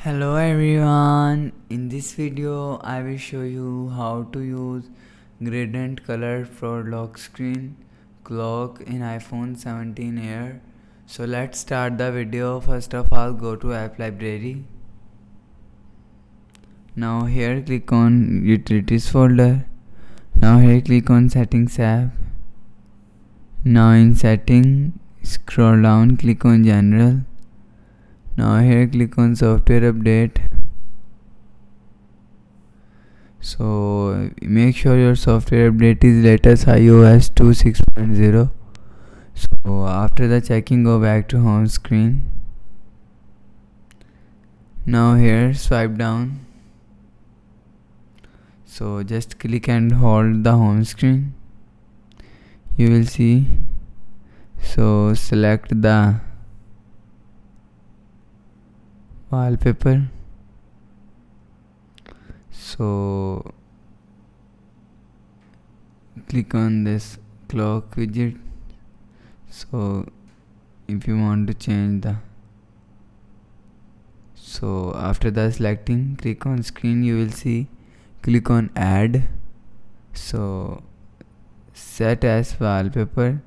Hello everyone, in this video I will show you how to use gradient color for lock screen clock in iPhone 17 Air. So let's start the video. First of all, go to app library. Now here click on utilities folder. Now here click on settings app. Now in setting, scroll down, click on general. Now here click on software update. So make sure your software update is latest iOS 6.0. So after the checking, go back to home screen. Now here swipe down. So just click and hold the home screen. You will see. So select the wallpaper. So click on this clock widget. So if you want to change the, so after the selecting, click on screen, you will see, click on add. So set as wallpaper.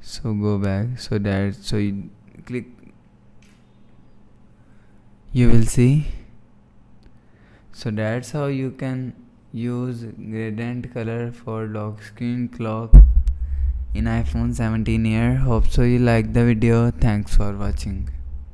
So go back, so you click, you will see. So that's how you can use gradient color for lock screen clock in iPhone 17 Air. Hope so you like the video. Thanks for watching.